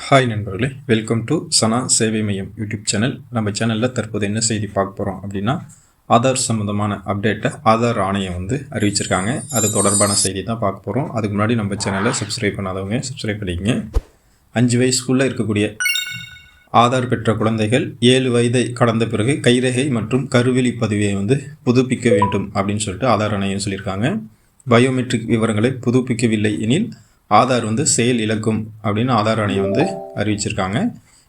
Hi நண்பர்களே, welcome to சனா சேவை மையம் யூடியூப் சேனல். நம்ம சேனலில் தற்போது என்ன செய்தி பார்க்க போகிறோம் அப்படின்னா, ஆதார் சம்மந்தமான அப்டேட்டை ஆதார் ஆணையம் அறிவிச்சிருக்காங்க. அது தொடர்பான செய்தி தான் பார்க்க போகிறோம். அதுக்கு முன்னாடி நம்ம சேனலை சப்ஸ்கிரைப் பண்ணாதவங்க சப்ஸ்கிரைப் பண்ணிக்கங்க. 5 வயசுக்குள்ளே இருக்கக்கூடிய ஆதார் பெற்ற குழந்தைகள் 7 வயதை கடந்த பிறகு கைரேகை மற்றும் கருவிழி பதிவை புதுப்பிக்க வேண்டும் அப்படின்னு சொல்லிட்டு ஆதார் ஆணையம் சொல்லியிருக்காங்க. பயோமெட்ரிக் விவரங்களை புதுப்பிக்கவில்லை எனில் ஆதார் செயல் இழக்கும் அப்படின்னு ஆதார் ஆணையம் அறிவிச்சிருக்காங்க.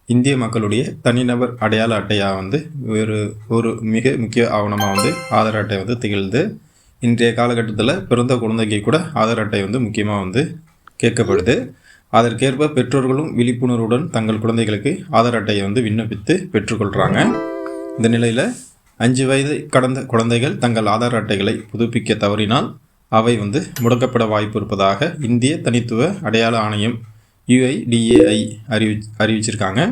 இந்திய மக்களுடைய தனிநபர் அடையாள அட்டையாக ஒரு மிக முக்கிய ஆவணமாக ஆதார் அட்டை திகழ்ந்து. இன்றைய காலகட்டத்தில் பிறந்த குழந்தைக்கு கூட ஆதார் அட்டை முக்கியமாக கேட்கப்படுது. அதற்கேற்ப பெற்றோர்களும் விழிப்புணர்வுடன் தங்கள் குழந்தைகளுக்கு ஆதார் அட்டையை விண்ணப்பித்து பெற்றுக்கொள்கிறாங்க. இந்த நிலையில் 5 வயதை கடந்த குழந்தைகள் தங்கள் ஆதார் அட்டைகளை புதுப்பிக்க தவறினால் அவை முடக்கப்பட வாய்ப்பு இருப்பதாக இந்திய தனித்துவ அடையாள ஆணையம் UIDAI அறிவிச்சிருக்காங்க.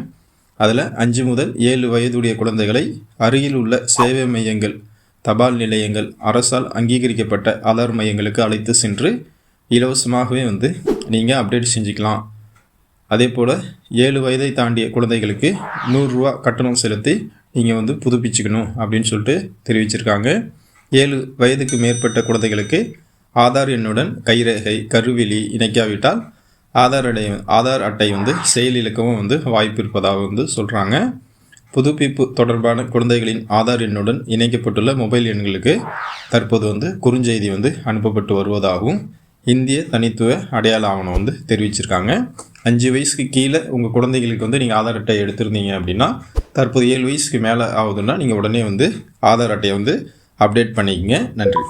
அதில் 5 முதல் 7 வயதுடைய குழந்தைகளை அருகில் உள்ள சேவை மையங்கள், தபால் நிலையங்கள், அரசால் அங்கீகரிக்கப்பட்ட ஆதார் மையங்களுக்கு அழைத்து சென்று இலவசமாகவே நீங்கள் அப்டேட் செஞ்சுக்கலாம். அதே போல் 7 வயதை தாண்டிய குழந்தைகளுக்கு 100 ரூபா கட்டணம் செலுத்தி நீங்கள் புதுப்பிச்சுக்கணும் அப்படின்னு சொல்லிட்டு தெரிவிச்சிருக்காங்க. 7 வயதுக்கு மேற்பட்ட குழந்தைகளுக்கு ஆதார் எண்ணுடன் கைரேகை, கருவிழி இணைக்காவிட்டால் ஆதார் அட்டை செயலிழக்கவும் வாய்ப்பு இருப்பதாக சொல்கிறாங்க. புதுப்பிப்பு தொடர்பான குழந்தைகளின் ஆதார் எண்ணுடன் இணைக்கப்பட்டுள்ள மொபைல் எண்களுக்கு தற்போது குறுஞ்செய்தி அனுப்பப்பட்டு வருவதாகவும் இந்திய தனித்துவ அடையாள ஆவணம் தெரிவிச்சிருக்காங்க. 5 வயசுக்கு கீழே உங்கள் குழந்தைகளுக்கு நீங்கள் ஆதார் அட்டை எடுத்திருந்தீங்க அப்படின்னா, தற்போது 7 வயசுக்கு மேலே ஆகுதுன்னா நீங்கள் உடனே ஆதார் அட்டையை அப்டேட் பண்ணிக்கங்க. நன்றி.